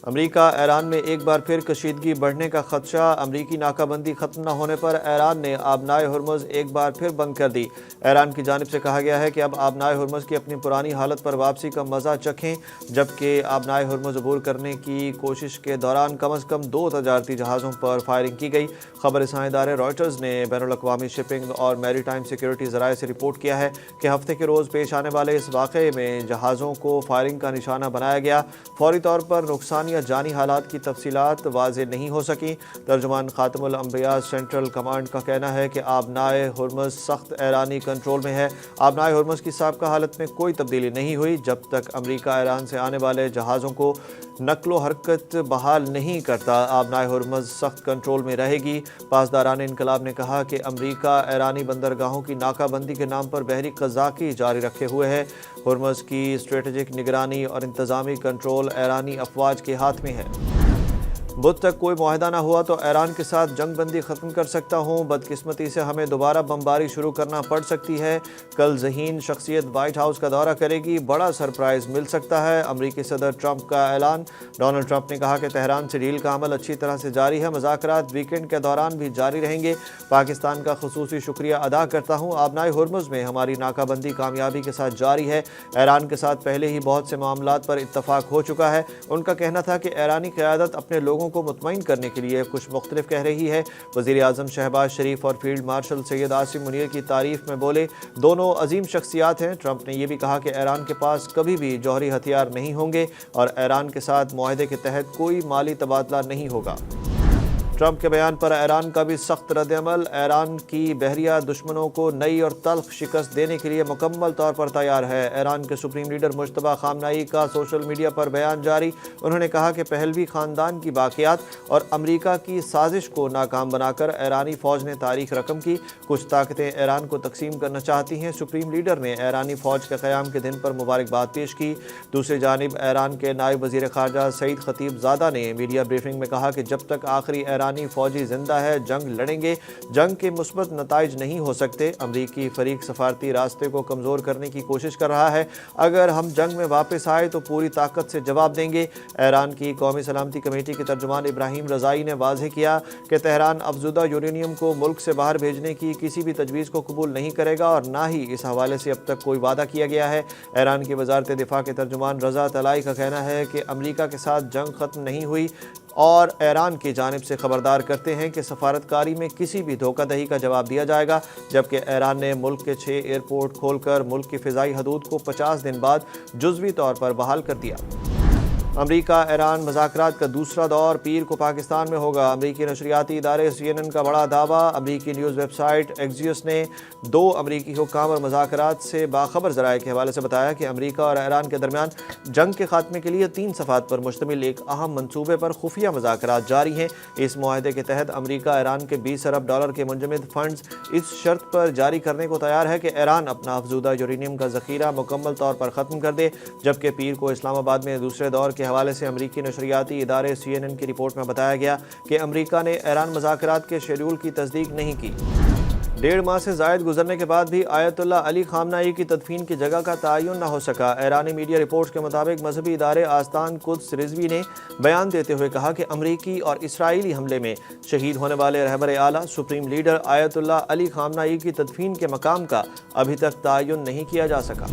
امریکہ ایران میں ایک بار پھر کشیدگی بڑھنے کا خدشہ، امریکی ناکہ بندی ختم نہ ہونے پر ایران نے آبنائے ہرمز ایک بار پھر بند کر دی۔ ایران کی جانب سے کہا گیا ہے کہ اب آبنائے ہرمز کی اپنی پرانی حالت پر واپسی کا مزہ چکھیں، جبکہ آبنائے ہرمز عبور کرنے کی کوشش کے دوران کم از کم 2 تجارتی جہازوں پر فائرنگ کی گئی۔ خبر رساں ادارے رائٹرز نے بین الاقوامی شپنگ اور میری ٹائم سیکیورٹی ذرائع سے رپورٹ کیا ہے کہ ہفتے کے روز پیش آنے والے اس واقعے میں جہازوں کو فائرنگ کا نشانہ بنایا گیا۔ فوری طور پر نقصان یا جانی حالات کی تفصیلات واضح نہیں ہو سکیں۔ ترجمان خاتم الانبیاء سینٹرل کمانڈ کا کہنا ہے کہ آبنائے ہرمز سخت ایرانی کنٹرول میں ہے۔ آبنائے ہرمز کی سابقہ حالت میں کوئی تبدیلی نہیں ہوئی جب تک امریکہ ایران سے آنے والے جہازوں کو نقل و حرکت بحال نہیں کرتا۔ آبنائے ہرمز سخت کنٹرول میں رہے گی۔ پاسداران انقلاب نے کہا کہ امریکہ ایرانی بندرگاہوں کی ناکہ بندی کے نام پر بحری قزاقی جاری رکھے ہوئے ہے۔ ہرمز کی اسٹریٹجک نگرانی اور انتظامی کنٹرول ایرانی افواج کے ہاتھ میں ہے۔ بدھ تک کوئی معاہدہ نہ ہوا تو ایران کے ساتھ جنگ بندی ختم کر سکتا ہوں، بدقسمتی سے ہمیں دوبارہ بمباری شروع کرنا پڑ سکتی ہے۔ کل ذہین شخصیت وائٹ ہاؤس کا دورہ کرے گی، بڑا سرپرائز مل سکتا ہے، امریکی صدر ٹرمپ کا اعلان۔ ڈونلڈ ٹرمپ نے کہا کہ تہران سے ڈیل کا عمل اچھی طرح سے جاری ہے، مذاکرات ویکینڈ کے دوران بھی جاری رہیں گے۔ پاکستان کا خصوصی شکریہ ادا کرتا ہوں، آبنائے ہرمز میں ہماری ناکہ بندی کامیابی کے ساتھ جاری ہے۔ ایران کے ساتھ پہلے ہی بہت سے معاملات پر اتفاق ہو چکا ہے۔ ان کا کہنا تھا کہ ایرانی قیادت اپنے لوگوں کو مطمئن کرنے کے لیے کچھ مختلف کہہ رہی ہے۔ وزیر اعظم شہباز شریف اور فیلڈ مارشل سید عاصم منیر کی تعریف میں بولے، دونوں عظیم شخصیات ہیں۔ ٹرمپ نے یہ بھی کہا کہ ایران کے پاس کبھی بھی جوہری ہتھیار نہیں ہوں گے اور ایران کے ساتھ معاہدے کے تحت کوئی مالی تبادلہ نہیں ہوگا۔ ٹرمپ کے بیان پر ایران کا بھی سخت رد عمل۔ ایران کی بحریہ دشمنوں کو نئی اور تلخ شکست دینے کے لیے مکمل طور پر تیار ہے۔ ایران کے سپریم لیڈر مجتبیٰ خامنہئی کا سوشل میڈیا پر بیان جاری۔ انہوں نے کہا کہ پہلوی خاندان کی باقیات اور امریکہ کی سازش کو ناکام بنا کر ایرانی فوج نے تاریخ رقم کی۔ کچھ طاقتیں ایران کو تقسیم کرنا چاہتی ہیں۔ سپریم لیڈر نے ایرانی فوج کے قیام کے دن پر مبارکباد پیش کی۔ دوسری جانب ایران کے نائب وزیر خارجہ سعید خطیب زادہ نے میڈیا بریفنگ میں کہا کہ جب تک آخری ایرانی فوجی زندہ ہے جنگ لڑیں گے، جنگ کے مثبت نتائج نہیں ہو سکتے۔ امریکی فریق سفارتی راستے کو کمزور کرنے کی کوشش کر رہا ہے، اگر ہم جنگ میں واپس آئے تو پوری طاقت سے جواب دیں گے۔ ایران کی قومی سلامتی کمیٹی کے ترجمان ابراہیم رضائی نے واضح کیا کہ تہران افزودہ یورینیم کو ملک سے باہر بھیجنے کی کسی بھی تجویز کو قبول نہیں کرے گا اور نہ ہی اس حوالے سے اب تک کوئی وعدہ کیا گیا ہے۔ ایران کی وزارت دفاع کے ترجمان رضا طلائی کا کہنا ہے کہ امریکہ کے ساتھ جنگ ختم نہیں ہوئی اور ایران کی جانب سے خبردار کرتے ہیں کہ سفارتکاری میں کسی بھی دھوکہ دہی کا جواب دیا جائے گا، جبکہ ایران نے ملک کے 6 ایئرپورٹ کھول کر ملک کی فضائی حدود کو 50 دن بعد جزوی طور پر بحال کر دیا۔ امریکہ ایران مذاکرات کا دوسرا دور پیر کو پاکستان میں ہوگا۔ امریکی نشریاتی ادارے CNN کا بڑا دعویٰ۔ امریکی نیوز ویب سائٹ ایکزیوس نے 2 امریکی حکام اور مذاکرات سے باخبر ذرائع کے حوالے سے بتایا کہ امریکہ اور ایران کے درمیان جنگ کے خاتمے کے لیے 3 صفحات پر مشتمل ایک اہم منصوبے پر خفیہ مذاکرات جاری ہیں۔ اس معاہدے کے تحت امریکہ ایران کے $20 ارب کے منجمد فنڈز اس شرط پر جاری کرنے کو تیار ہے کہ ایران اپنا افزودہ یورینیم کا ذخیرہ مکمل طور پر ختم کر دے، جبکہ پیر کو اسلام آباد میں دوسرے دور کے حوالے سے امریکی نشریاتی ادارے CNN کی رپورٹ میں بتایا گیا کہ امریکہ نے ایران مذاکرات کے شیڈول کی تصدیق نہیں کی۔ 1.5 ماہ سے زائد گزرنے کے بعد بھی آیت اللہ علی خامنہئی کی تدفین کی جگہ کا تعین نہ ہو سکا۔ ایرانی میڈیا رپورٹس کے مطابق مذہبی ادارے آستان قدس رضوی نے بیان دیتے ہوئے کہا کہ امریکی اور اسرائیلی حملے میں شہید ہونے والے رہبر اعلیٰ سپریم لیڈر آیت اللہ علی خامنہئی کی تدفین کے مقام کا ابھی تک تعین نہیں کیا جا سکا۔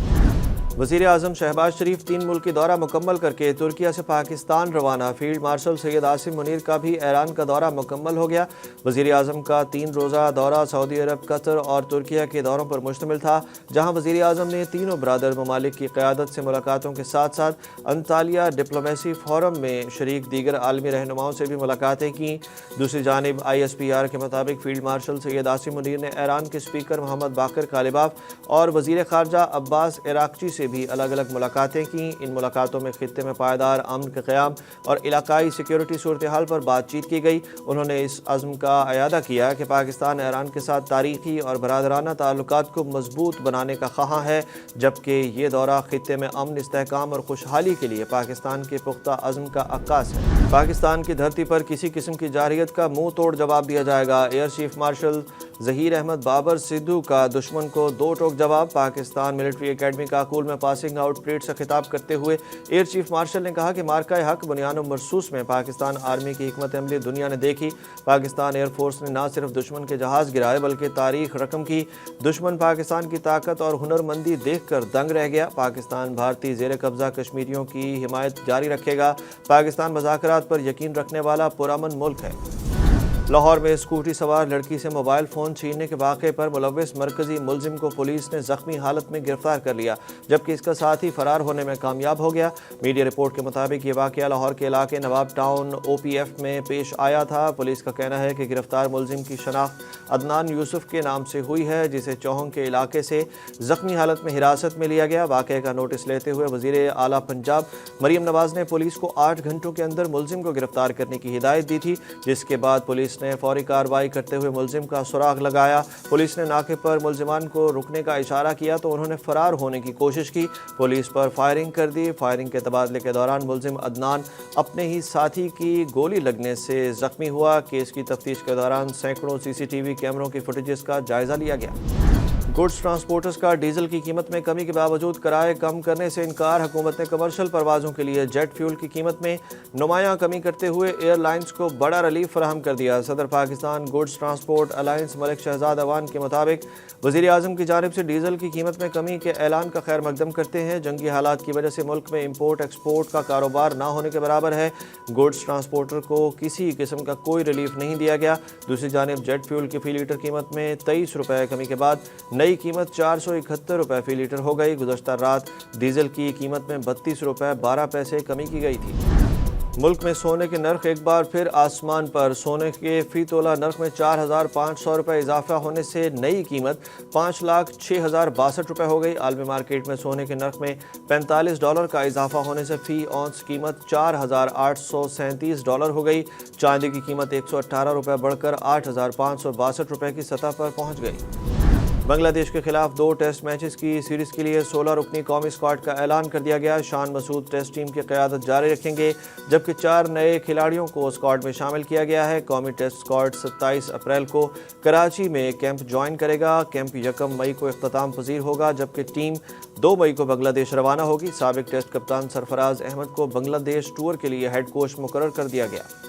وزیر اعظم شہباز شریف 3 ملکی دورہ مکمل کر کے ترکیہ سے پاکستان روانہ۔ فیلڈ مارشل سید عاصم منیر کا بھی ایران کا دورہ مکمل ہو گیا۔ وزیر اعظم کا 3 روزہ دورہ سعودی عرب، قطر اور ترکیہ کے دوروں پر مشتمل تھا، جہاں وزیر اعظم نے تینوں برادر ممالک کی قیادت سے ملاقاتوں کے ساتھ ساتھ انطالیہ ڈپلومیسی فورم میں شریک دیگر عالمی رہنماؤں سے بھی ملاقاتیں کیں۔ دوسری جانب ISPR کے مطابق فیلڈ مارشل سید عاصم منیر نے ایران کے اسپیکر محمد باقر کالباف اور وزیر خارجہ عباس عراقچی سے بھی الگ الگ ملاقاتیں کیں۔ ان ملاقاتوں میں خطے میں پائیدار امن کے قیام اور علاقائی سیکیورٹی صورتحال پر بات چیت کی گئی۔ انہوں نے اس عزم کا اعادہ کیا کہ پاکستان ایران کے ساتھ تاریخی اور برادرانہ تعلقات کو مضبوط بنانے کا خواہاں ہے، جبکہ یہ دورہ خطے میں امن، استحکام اور خوشحالی کے لیے پاکستان کے پختہ عزم کا عکاس ہے۔ پاکستان کی دھرتی پر کسی قسم کی جارحیت کا منہ توڑ جواب دیا جائے گا۔ Air chief marshal Zaheer Ahmed Babar Sidhu کا دشمن کو دو ٹوک جواب۔ پاکستان ملٹری اکیڈمی کاکول میں پاسنگ آؤٹ پریڈ سے خطاب کرتے ہوئے ایئر چیف مارشل نے کہا کہ مارکہ حق بنیان و مرصوص میں پاکستان آرمی کی حکمت عملی دنیا نے دیکھی۔ پاکستان ایئر فورس نے نہ صرف دشمن کے جہاز گرائے بلکہ تاریخ رقم کی۔ دشمن پاکستان کی طاقت اور ہنرمندی دیکھ کر دنگ رہ گیا۔ پاکستان بھارتی زیر قبضہ کشمیریوں کی حمایت جاری رکھے گا۔ پاکستان مذاکرات پر یقین رکھنے والا پرامن ملک ہے۔ لاہور میں اسکوٹی سوار لڑکی سے موبائل فون چھیننے کے واقعے پر ملوث مرکزی ملزم کو پولیس نے زخمی حالت میں گرفتار کر لیا، جبکہ اس کا ساتھی فرار ہونے میں کامیاب ہو گیا۔ میڈیا رپورٹ کے مطابق یہ واقعہ لاہور کے علاقے نواب ٹاؤن OPF میں پیش آیا تھا۔ پولیس کا کہنا ہے کہ گرفتار ملزم کی شناخت عدنان یوسف کے نام سے ہوئی ہے، جسے چوہنگ کے علاقے سے زخمی حالت میں حراست میں لیا گیا۔ واقعے کا نوٹس لیتے ہوئے وزیر اعلیٰ پنجاب مریم نواز نے پولیس کو 8 گھنٹوں کے اندر ملزم کو گرفتار کرنے کی ہدایت دی تھی، جس کے بعد پولیس نے فوری کارروائی کرتے ہوئے ملزم کا سراغ لگایا۔ پولیس نے ناکے پر ملزمان کو رکنے کا اشارہ کیا تو انہوں نے فرار ہونے کی کوشش کی۔ پولیس پر فائرنگ کر دی۔ فائرنگ کے تبادلے کے دوران ملزم عدنان اپنے ہی ساتھی کی گولی لگنے سے زخمی ہوا۔ کیس کی تفتیش کے دوران سینکڑوں CCTV کیمروں کی فوٹیجز کا جائزہ لیا گیا۔ گڈز ٹرانسپورٹرز کا ڈیزل کی قیمت میں کمی کے باوجود کرائے کم کرنے سے انکار۔ حکومت نے کمرشل پروازوں کے لیے جیٹ فیول کی قیمت میں نمایاں کمی کرتے ہوئے ایئر لائنز کو بڑا ریلیف فراہم کر دیا۔ صدر پاکستان گڈز ٹرانسپورٹ الائنس ملک شہزاد اوان کے مطابق وزیر اعظم کی جانب سے ڈیزل کی قیمت میں کمی کے اعلان کا خیر مقدم کرتے ہیں۔ جنگی حالات کی وجہ سے ملک میں امپورٹ ایکسپورٹ کا کاروبار نہ ہونے کے برابر ہے۔ گڈز ٹرانسپورٹر کو کسی قسم کا کوئی ریلیف نہیں دیا گیا۔ دوسری جانب جیٹ فیول کی فی لیٹر قیمت میں 23 روپے کمی کے بعد نئی قیمت 471 روپے فی لیٹر ہو گئی۔ گزشتہ رات ڈیزل کی قیمت میں 32 روپے 12 پیسے کمی کی گئی تھی۔ ملک میں سونے کے نرخ ایک بار پھر آسمان پر۔ سونے کے فی تولہ نرخ میں 4500 روپے اضافہ ہونے سے نئی قیمت 5,06,062 روپے ہو گئی۔ عالمی مارکیٹ میں سونے کے نرخ میں $45 کا اضافہ ہونے سے فی اونس قیمت $4,837 ہو گئی۔ چاندی کی قیمت 118 روپے بڑھ کر 8,562 روپے کی سطح پر پہنچ گئی۔ بنگلہ دیش کے خلاف 2 ٹیسٹ میچز کی سیریز کے لیے 16 رکنی قومی اسکواڈ کا اعلان کر دیا گیا۔ شان مسعود ٹیسٹ ٹیم کی قیادت جاری رکھیں گے، جبکہ 4 نئے کھلاڑیوں کو اسکواڈ میں شامل کیا گیا ہے۔ قومی ٹیسٹ اسکواڈ 27 اپریل کو کراچی میں کیمپ جوائن کرے گا۔ کیمپ 1 مئی کو اختتام پذیر ہوگا، جبکہ ٹیم 2 مئی کو بنگلہ دیش روانہ ہوگی۔ سابق ٹیسٹ کپتان سرفراز احمد کو بنگلہ دیش ٹور کے لیے ہیڈ کوچ مقرر کر دیا گیا۔